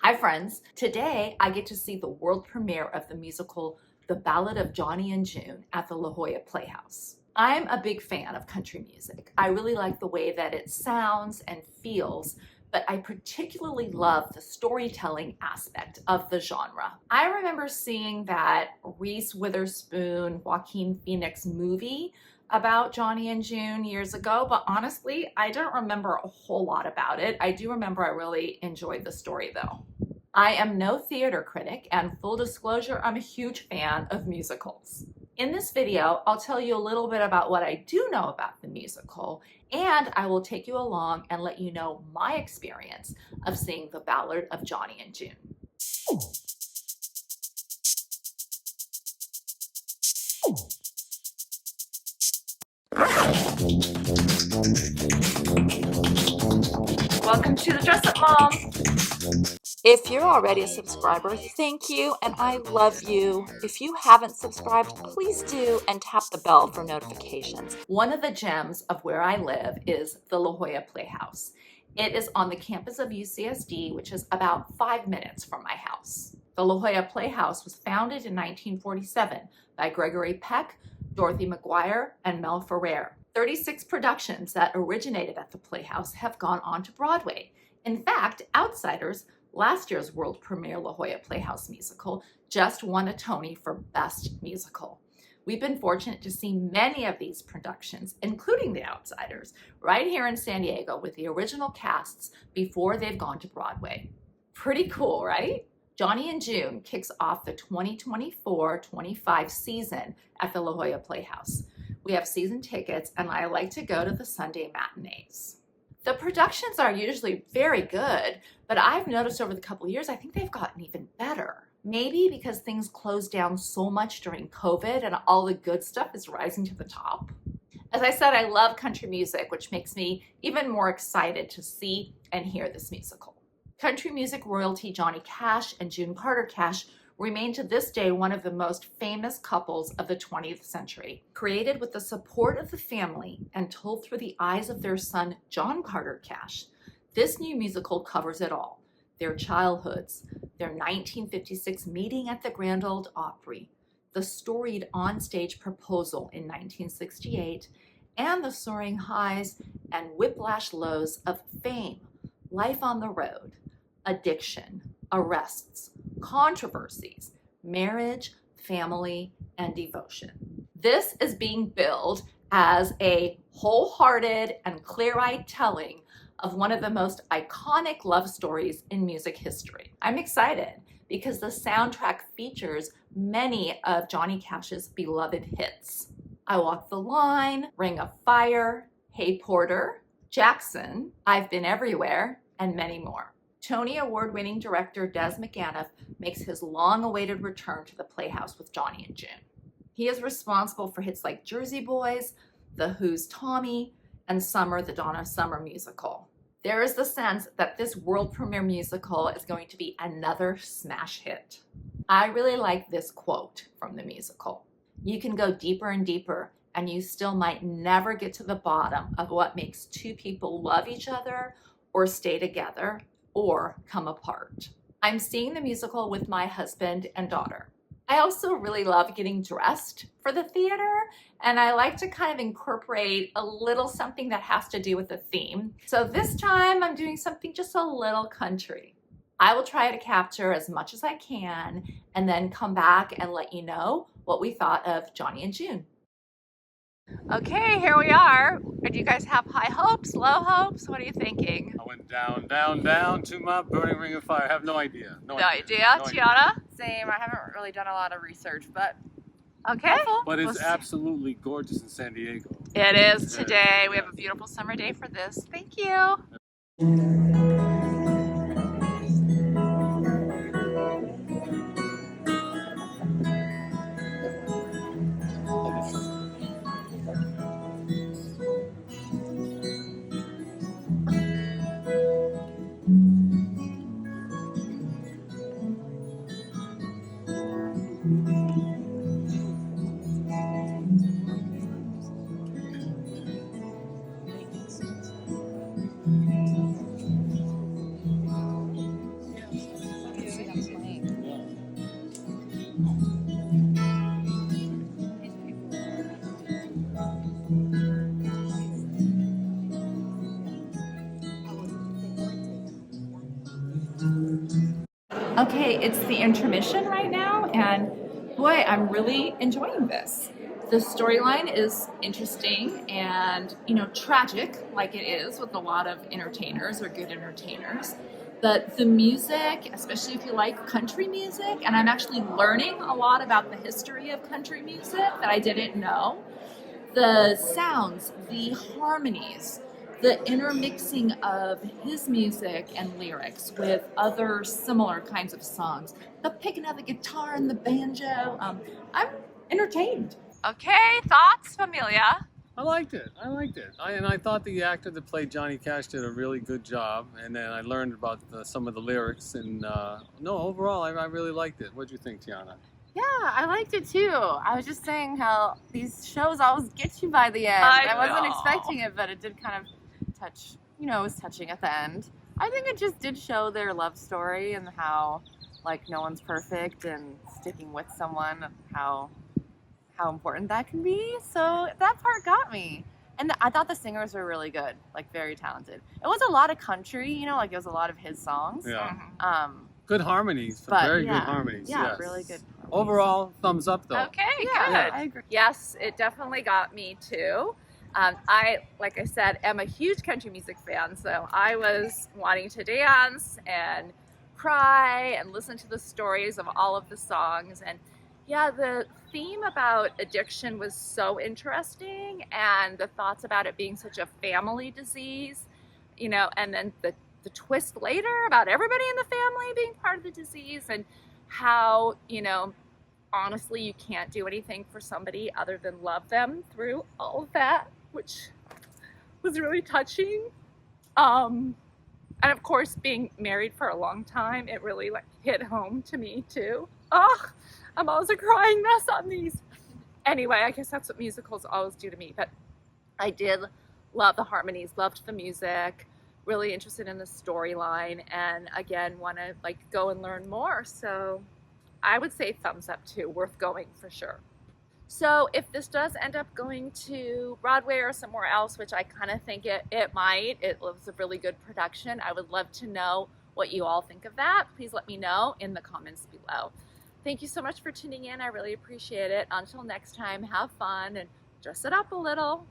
Hi friends, today I get to see the world premiere of the musical The Ballad of Johnny and June at the La Jolla Playhouse. I'm a big fan of country music. I really like the way that it sounds and feels, but I particularly love the storytelling aspect of the genre. I remember seeing that Reese Witherspoon, Joaquin Phoenix movie about Johnny and June years ago, but honestly, I don't remember a whole lot about it. I do remember I really enjoyed the story though. I am no theater critic, and full disclosure, I'm a huge fan of musicals. In this video, I'll tell you a little bit about what I do know about the musical, and I will take you along and let you know my experience of seeing The Ballad of Johnny and June. Welcome to the Dress Up Mom. If you're already a subscriber, thank you, and I love you. If you haven't subscribed, please do, and tap the bell for notifications. One of the gems of where I live is the La Jolla Playhouse. It is on the campus of UCSD, which is about 5 minutes from my house. The La Jolla Playhouse was founded in 1947 by Gregory Peck, Dorothy McGuire, and Mel Ferrer. 36 productions that originated at the Playhouse have gone on to Broadway. In fact, Outsiders, last year's world premiere La Jolla Playhouse musical, just won a Tony for Best Musical. We've been fortunate to see many of these productions, including The Outsiders, right here in San Diego with the original casts before they've gone to Broadway. Pretty cool, right? Johnny and June kicks off the 2024-25 season at the La Jolla Playhouse. We have season tickets, and I like to go to the Sunday matinees. The productions are usually very good, but I've noticed over the couple of years, I think they've gotten even better. Maybe because things closed down so much during COVID and all the good stuff is rising to the top. As I said, I love country music, which makes me even more excited to see and hear this musical. Country music royalty Johnny Cash and June Carter Cash remain to this day one of the most famous couples of the 20th century. Created with the support of the family and told through the eyes of their son, John Carter Cash, this new musical covers it all. Their childhoods, their 1956 meeting at the Grand Ole Opry, the storied onstage proposal in 1968, and the soaring highs and whiplash lows of fame, life on the road, addiction, arrests, controversies, marriage, family, and devotion. This is being billed as a wholehearted and clear-eyed telling of one of the most iconic love stories in music history. I'm excited because the soundtrack features many of Johnny Cash's beloved hits. I Walk the Line, Ring of Fire, Hey Porter, Jackson, I've Been Everywhere, and many more. Tony Award-winning director Des McAnuff makes his long-awaited return to the Playhouse with Johnny and June. He is responsible for hits like Jersey Boys, The Who's Tommy, and Summer, the Donna Summer musical. There is the sense that this world premiere musical is going to be another smash hit. I really like this quote from the musical. You can go deeper and deeper, and you still might never get to the bottom of what makes two people love each other or stay together or come apart. I'm seeing the musical with my husband and daughter. I also really love getting dressed for the theater, and I like to kind of incorporate a little something that has to do with the theme. So this time I'm doing something just a little country. I will try to capture as much as I can and then come back and let you know what we thought of Johnny and June. Okay, here we are. Do you guys have high hopes, low hopes? What are you thinking? I went down, down, down to my burning ring of fire. I have no idea. No idea. Tiana? Same. I haven't really done a lot of research, but okay. But it's absolutely gorgeous in San Diego. It is today. We have a beautiful summer day for this. Thank you. Okay, it's the intermission right now, and boy, I'm really enjoying this. The storyline is interesting and, tragic, like it is with a lot of entertainers or good entertainers. But the music, especially if you like country music, and I'm actually learning a lot about the history of country music that I didn't know. The sounds, the harmonies, the intermixing of his music and lyrics with other similar kinds of songs, the picking of the guitar and the banjo. I'm entertained. Okay, thoughts, Familia? I liked it. And I thought the actor that played Johnny Cash did a really good job. And then I learned about some of the lyrics. And no, overall, I really liked it. What do you think, Tiana? Yeah, I liked it too. I was just saying how these shows always get you by the end. I wasn't know. expecting it, but it did kind of touch, it was touching at the end. I think it just did show their love story and how, like, no one's perfect and sticking with someone, how important that can be. So that part got me. And I thought the singers were really good, like very talented. It was a lot of country, like it was a lot of his songs. Yeah. Good harmonies, But very yeah, good harmonies. Yeah, yes. really good. Harmonies. Overall, thumbs up though. Okay, Yeah, good. I agree. Yes, it definitely got me too. Like I said, am a huge country music fan, so I was wanting to dance and cry and listen to the stories of all of the songs. And yeah, the theme about addiction was so interesting, and the thoughts about it being such a family disease, and then the twist later about everybody in the family being part of the disease, and how, honestly, you can't do anything for somebody other than love them through all of that, which was really touching. And of course, being married for a long time, it really hit home to me too. Ugh, I'm always a crying mess on these. Anyway, I guess that's what musicals always do to me. But I did love the harmonies, loved the music, really interested in the storyline, and again, want to go and learn more. So I would say thumbs up too, worth going for sure. So if this does end up going to Broadway or somewhere else, which I kind of think it might, it was a really good production. I would love to know what you all think of that. Please let me know in the comments below. Thank you so much for tuning in. I really appreciate it. Until next time, have fun and dress it up a little.